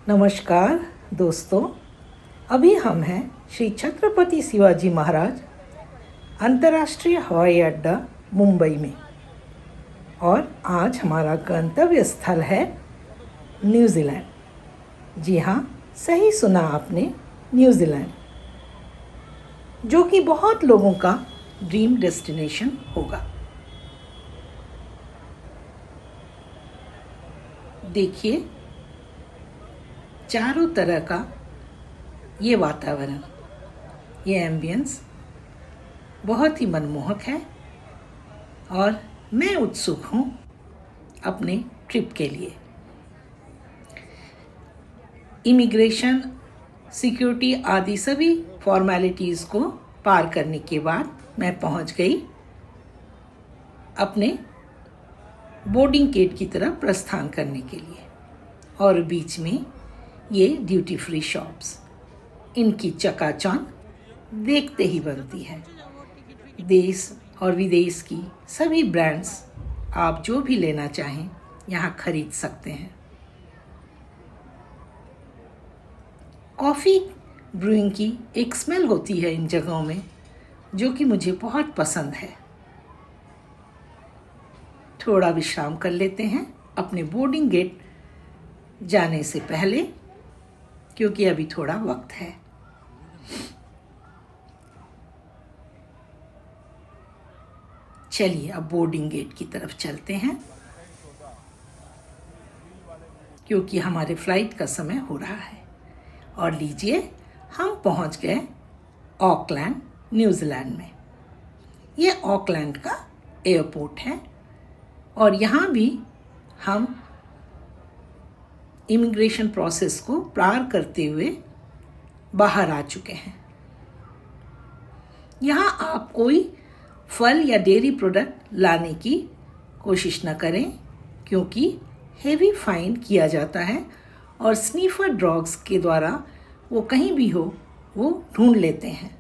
नमस्कार दोस्तों, अभी हम हैं श्री छत्रपति शिवाजी महाराज अंतर्राष्ट्रीय हवाई अड्डा मुंबई में और आज हमारा गंतव्य स्थल है न्यूज़ीलैंड। जी हाँ, सही सुना आपने, न्यूज़ीलैंड, जो कि बहुत लोगों का ड्रीम डेस्टिनेशन होगा। देखिए, चारों तरह का ये वातावरण, ये एम्बियंस बहुत ही मनमोहक है और मैं उत्सुक हूँ अपने ट्रिप के लिए। इमिग्रेशन, सिक्योरिटी आदि सभी फॉर्मेलिटीज़ को पार करने के बाद मैं पहुँच गई अपने बोर्डिंग गेट की तरफ प्रस्थान करने के लिए। और बीच में ये ड्यूटी फ्री शॉप्स, इनकी चकाचौंध देखते ही बनती है। देश और विदेश की सभी ब्रांड्स आप जो भी लेना चाहें यहाँ खरीद सकते हैं। कॉफ़ी ब्रूइंग की एक स्मेल होती है इन जगहों में, जो कि मुझे बहुत पसंद है। थोड़ा विश्राम कर लेते हैं अपने बोर्डिंग गेट जाने से पहले, क्योंकि अभी थोड़ा वक्त है। चलिए अब बोर्डिंग गेट की तरफ चलते हैं, क्योंकि हमारे फ्लाइट का समय हो रहा है। और लीजिए, हम पहुंच गए ऑकलैंड, न्यूज़ीलैंड में। ये ऑकलैंड का एयरपोर्ट है और यहाँ भी हम इमिग्रेशन प्रोसेस को पार करते हुए बाहर आ चुके हैं। यहाँ आप कोई फल या डेयरी प्रोडक्ट लाने की कोशिश न करें, क्योंकि हेवी फाइन किया जाता है और स्नीफर डॉग्स के द्वारा वो कहीं भी हो वो ढूंढ लेते हैं।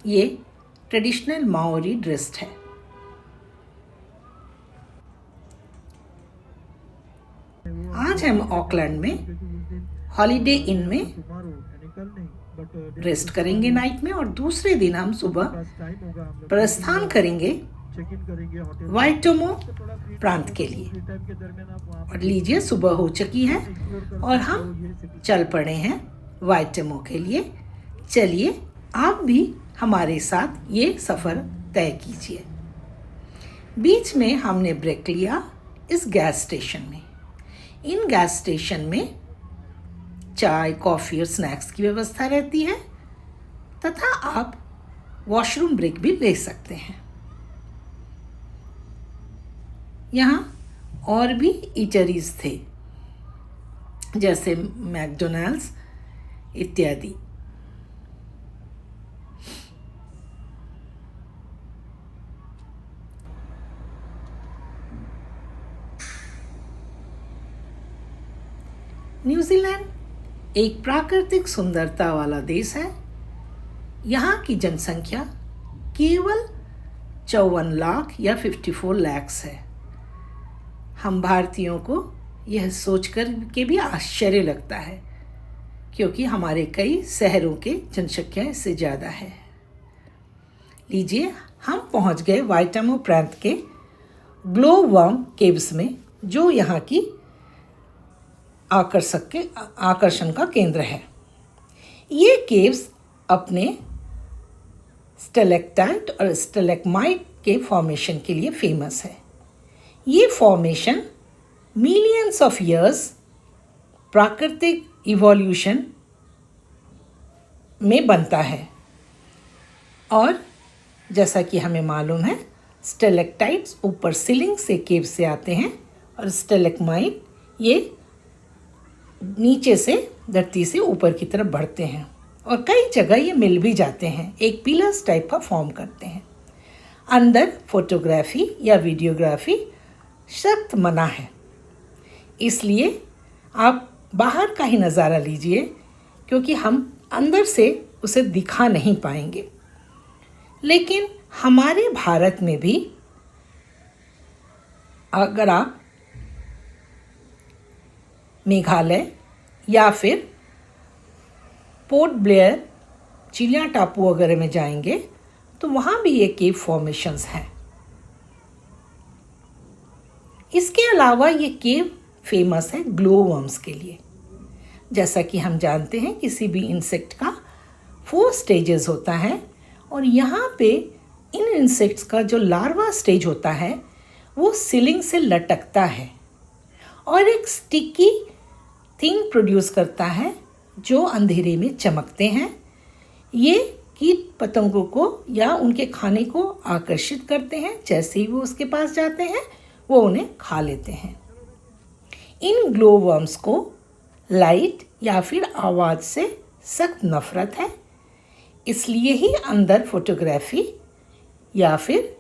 ये ट्रेडिशनल माओरी ड्रेस है। आज हम ऑकलैंड में हॉलिडे इन में रेस्ट करेंगे नाइट में, और दूसरे दिन हम सुबह प्रस्थान करेंगे वाइटोमो प्रांत के लिए। और लीजिए, सुबह हो चुकी है और हम चल पड़े हैं वाइटोमो के लिए। चलिए आप भी हमारे साथ ये सफ़र तय कीजिए। बीच में हमने ब्रेक लिया इस गैस स्टेशन में। इन गैस स्टेशन में चाय, कॉफ़ी और स्नैक्स की व्यवस्था रहती है तथा आप वॉशरूम ब्रेक भी ले सकते हैं। यहाँ और भी ईटरीज थे, जैसे मैकडोनल्ड्स इत्यादि। न्यूज़ीलैंड एक प्राकृतिक सुंदरता वाला देश है। यहाँ की जनसंख्या केवल 54 लाख या 54 लाख है। हम भारतीयों को यह सोचकर के भी आश्चर्य लगता है, क्योंकि हमारे कई शहरों के जनसंख्या इससे ज़्यादा है। लीजिए, हम पहुँच गए वाइटोमो प्रांत के ग्लोवर्म केव्स में, जो यहाँ की आकर्षण का केंद्र है। ये केव्स अपने स्टेलेक्टाइट और स्टेलेग्माइट के फॉर्मेशन के लिए फेमस है। ये फॉर्मेशन मिलियंस ऑफ ईयर्स प्राकृतिक इवोल्यूशन में बनता है। और जैसा कि हमें मालूम है, स्टेलेक्टाइट्स ऊपर सीलिंग से केव से आते हैं और स्टेलेग्माइट ये नीचे से धरती से ऊपर की तरफ बढ़ते हैं और कई जगह ये मिल भी जाते हैं, एक पिलर्स टाइप का फॉर्म करते हैं। अंदर फोटोग्राफी या वीडियोग्राफी सख्त मना है, इसलिए आप बाहर का ही नज़ारा लीजिए, क्योंकि हम अंदर से उसे दिखा नहीं पाएंगे। लेकिन हमारे भारत में भी अगर आप मेघालय या फिर पोर्ट ब्लेयर, चिलिया टापू वगैरह में जाएंगे तो वहाँ भी ये केव फॉर्मेशंस हैं। इसके अलावा ये केव फेमस है ग्लो वर्म्स के लिए। जैसा कि हम जानते हैं किसी भी इंसेक्ट का 4 स्टेजेस होता है और यहाँ पे इन इंसेक्ट्स का जो लार्वा स्टेज होता है वो सीलिंग से लटकता है और एक स्टिकी थिंग प्रोड्यूस करता है जो अंधेरे में चमकते हैं। ये कीट पतंगों को या उनके खाने को आकर्षित करते हैं। जैसे ही वो उसके पास जाते हैं वो उन्हें खा लेते हैं। इन ग्लो वर्म्स को लाइट या फिर आवाज़ से सख्त नफरत है, इसलिए ही अंदर फोटोग्राफी या फिर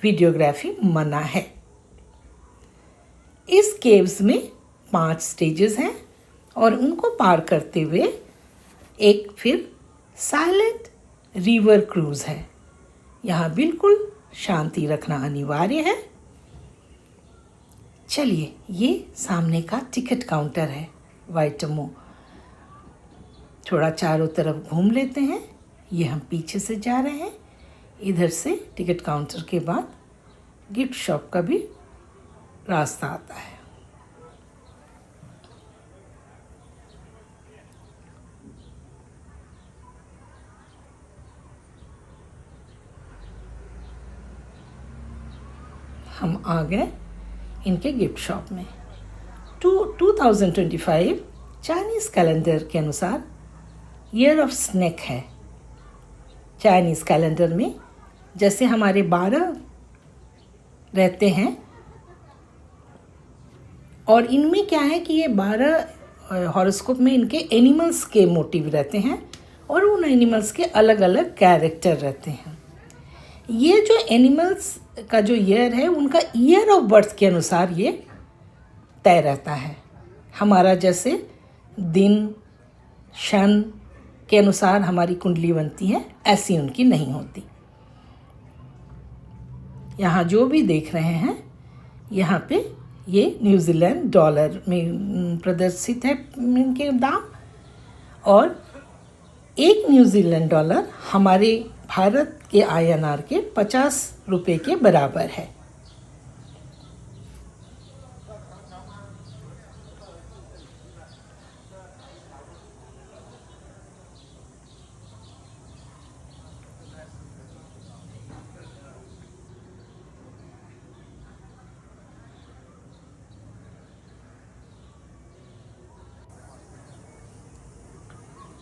वीडियोग्राफी मना है। इस केव्स में 5 स्टेजेस हैं और उनको पार करते हुए एक फिर साइलेंट रिवर क्रूज है। यहाँ बिल्कुल शांति रखना अनिवार्य है। चलिए, ये सामने का टिकट काउंटर है वाइटमो। थोड़ा चारों तरफ घूम लेते हैं। ये हम पीछे से जा रहे हैं। इधर से टिकट काउंटर के बाद गिफ्ट शॉप का भी रास्ता आता है। हम आ गए इनके गिफ्ट शॉप में। 2025 चाइनीज़ कैलेंडर के अनुसार ईयर ऑफ स्नेक है। चाइनीज़ कैलेंडर में जैसे हमारे 12 रहते हैं और इनमें क्या है कि ये 12 हॉरोस्कोप में इनके एनिमल्स के मोटिव रहते हैं और उन एनिमल्स के अलग अलग कैरेक्टर रहते हैं। ये जो एनिमल्स का जो ईयर है उनका ईयर ऑफ बर्थ के अनुसार ये तय रहता है। हमारा जैसे दिन क्षण के अनुसार हमारी कुंडली बनती है, ऐसी उनकी नहीं होती। यहाँ जो भी देख रहे हैं यहाँ पे ये न्यूजीलैंड डॉलर में प्रदर्शित है इनके दाम, और 1 न्यूजीलैंड डॉलर हमारे भारत के INR के 50 रुपये के बराबर है।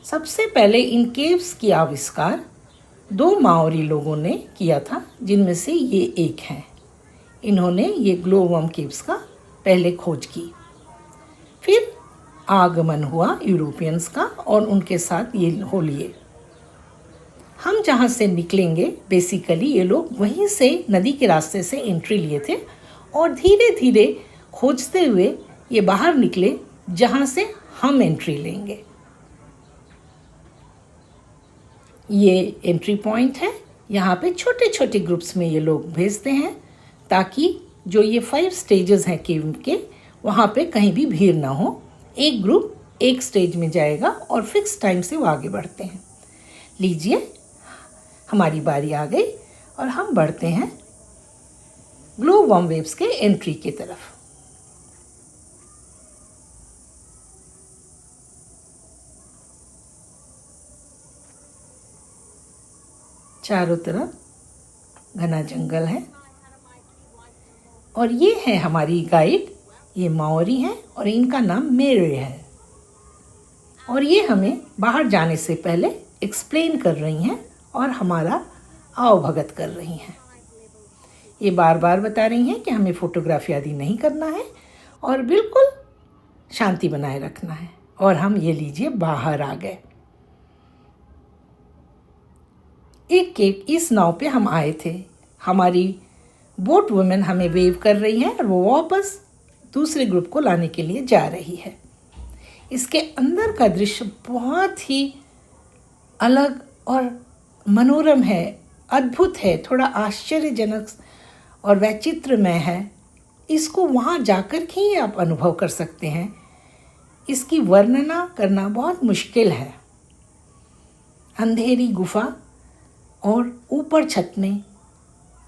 सबसे पहले इन केव्स की आविष्कार 2 माओरी लोगों ने किया था, जिनमें से ये एक हैं। इन्होंने ये ग्लो वर्म केव्स का पहले खोज की। फिर आगमन हुआ यूरोपियंस का और उनके साथ ये हो लिए। हम जहाँ से निकलेंगे बेसिकली ये लोग वहीं से नदी के रास्ते से एंट्री लिए थे और धीरे धीरे खोजते हुए ये बाहर निकले जहाँ से हम एंट्री लेंगे। ये एंट्री पॉइंट है। यहाँ पे छोटे छोटे ग्रुप्स में ये लोग भेजते हैं ताकि जो ये 5 स्टेजेस हैं केव के, वहाँ पे कहीं भी भीड़ ना हो। एक ग्रुप एक स्टेज में जाएगा और फिक्स टाइम से वो आगे बढ़ते हैं। लीजिए, हमारी बारी आ गई और हम बढ़ते हैं ग्लो वर्म वेव्स के एंट्री की तरफ। चारों तरफ घना जंगल है और ये है हमारी गाइड। ये माओरी हैं और इनका नाम मेरे है और ये हमें बाहर जाने से पहले एक्सप्लेन कर रही हैं और हमारा आवभगत कर रही हैं। ये बार बार बता रही हैं कि हमें फ़ोटोग्राफी आदि नहीं करना है और बिल्कुल शांति बनाए रखना है। और हम ये लीजिए बाहर आ गए। एक इस नाव पे हम आए थे। हमारी बोट वुमेन हमें वेव कर रही है और वो वापस दूसरे ग्रुप को लाने के लिए जा रही है। इसके अंदर का दृश्य बहुत ही अलग और मनोरम है, अद्भुत है, थोड़ा आश्चर्यजनक और वैचित्रमय है। इसको वहाँ जाकर के ही आप अनुभव कर सकते हैं इसकी वर्णना करना बहुत मुश्किल है। अंधेरी गुफा और ऊपर छत में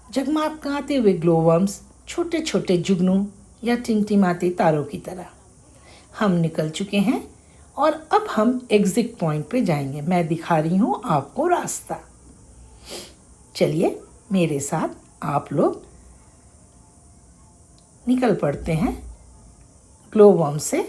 जगमगाते हुए ग्लोवर्म्स छोटे छोटे जुगनू या टिमटिमाते तारों की तरह। हम निकल चुके हैं और अब हम एग्जिट पॉइंट पे जाएंगे। मैं दिखा रही हूँ आपको रास्ता। चलिए मेरे साथ आप लोग निकल पड़ते हैं ग्लोवर्म से।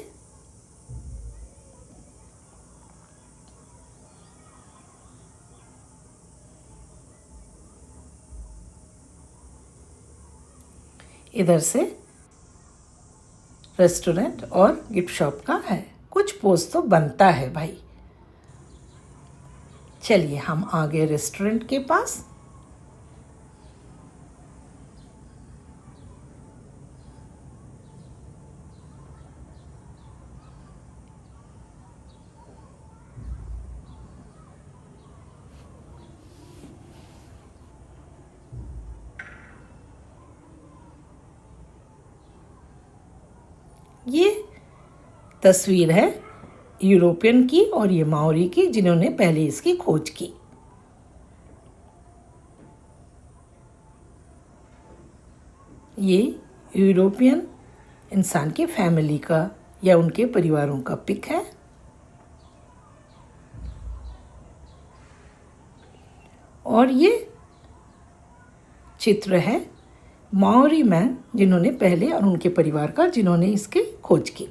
इधर से रेस्टोरेंट और गिफ्ट शॉप का है। कुछ पोस्ट तो बनता है भाई। चलिए हम आ गए रेस्टोरेंट के पास। ये तस्वीर है यूरोपियन की और ये माओरी की, जिन्होंने पहले इसकी खोज की। ये यूरोपियन इंसान की फैमिली का या उनके परिवारों का पिक है। और ये चित्र है माओरी मैन जिन्होंने पहले और उनके परिवार का, जिन्होंने इसकी खोज की।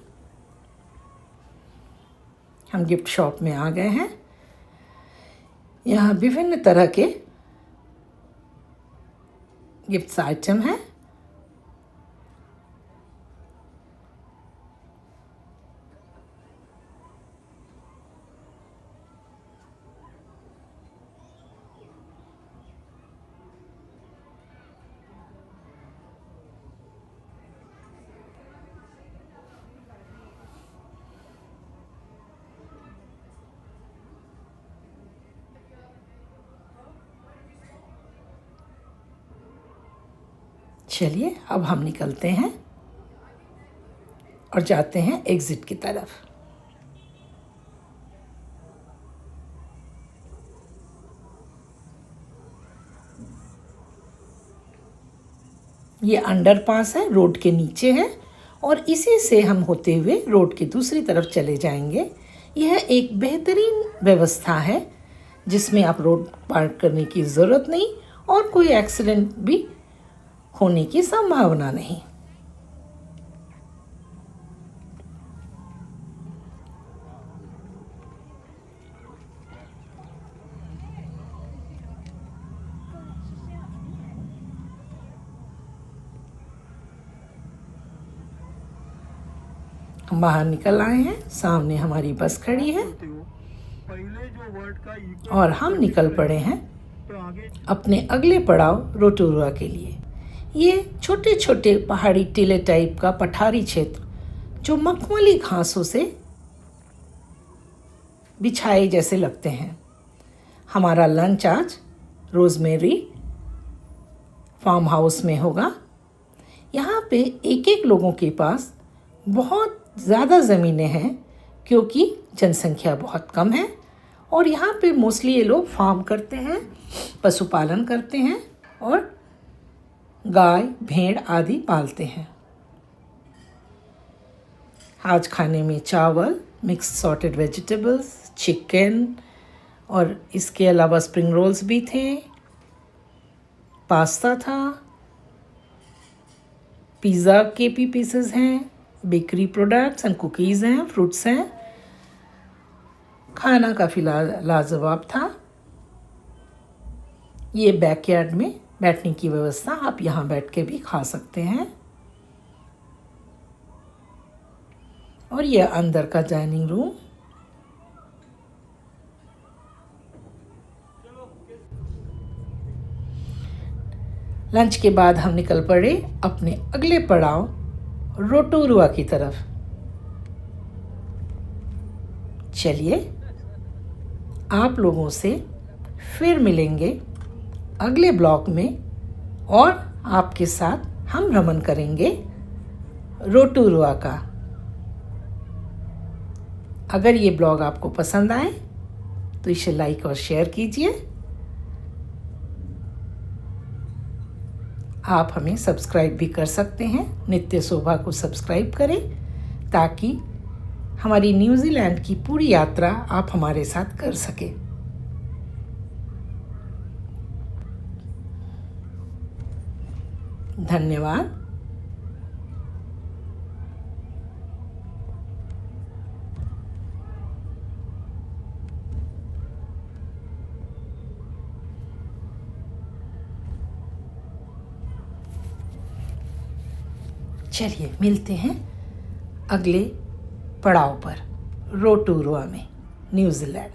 हम गिफ्ट शॉप में आ गए हैं। यहाँ विभिन्न तरह के गिफ्ट्स आइटम हैं। चलिए अब हम निकलते हैं और जाते हैं एग्जिट की तरफ। ये अंडरपास है, रोड के नीचे है और इसी से हम होते हुए रोड की दूसरी तरफ चले जाएंगे। यह एक बेहतरीन व्यवस्था है जिसमें आप रोड पार करने की ज़रूरत नहीं और कोई एक्सीडेंट भी होने की संभावना नहीं। हम बाहर निकल आए हैं, सामने हमारी बस खड़ी है और हम निकल पड़े हैं अपने अगले पड़ाव रोटोरुआ के लिए। ये छोटे छोटे पहाड़ी टीले टाइप का पठारी क्षेत्र जो मखमली घासों से बिछाए जैसे लगते हैं। हमारा लंच आज रोजमेरी फार्म हाउस में होगा। यहाँ पे एक एक लोगों के पास बहुत ज़्यादा ज़मीनें हैं क्योंकि जनसंख्या बहुत कम है और यहाँ पे मोस्टली ये लोग फार्म करते हैं, पशुपालन करते हैं और गाय भेड़ आदि पालते हैं। आज खाने में चावल, मिक्स सॉर्टेड वेजिटेबल्स, चिकन और इसके अलावा स्प्रिंग रोल्स भी थे, पास्ता था, पिज़्ज़ा के भी पीसेस हैं, बेकरी प्रोडक्ट्स एंड कुकीज़ हैं, फ्रूट्स हैं। खाना काफ़ी लाजवाब था। ये बैकयार्ड में बैठने की व्यवस्था, आप यहाँ बैठ के भी खा सकते हैं। और ये अंदर का डाइनिंग रूम। लंच के बाद हम निकल पड़े अपने अगले पड़ाव रोटोरुआ की तरफ। चलिए आप लोगों से फिर मिलेंगे अगले ब्लॉग में और आपके साथ हम भ्रमण करेंगे रोटोरुआ का। अगर ये ब्लॉग आपको पसंद आए तो इसे लाइक और शेयर कीजिए। आप हमें सब्सक्राइब भी कर सकते हैं। नित्य शोभा को सब्सक्राइब करें ताकि हमारी न्यूजीलैंड की पूरी यात्रा आप हमारे साथ कर सकें। धन्यवाद। चलिए मिलते हैं अगले पड़ाव पर, रोटोरुआ में, न्यूजीलैंड।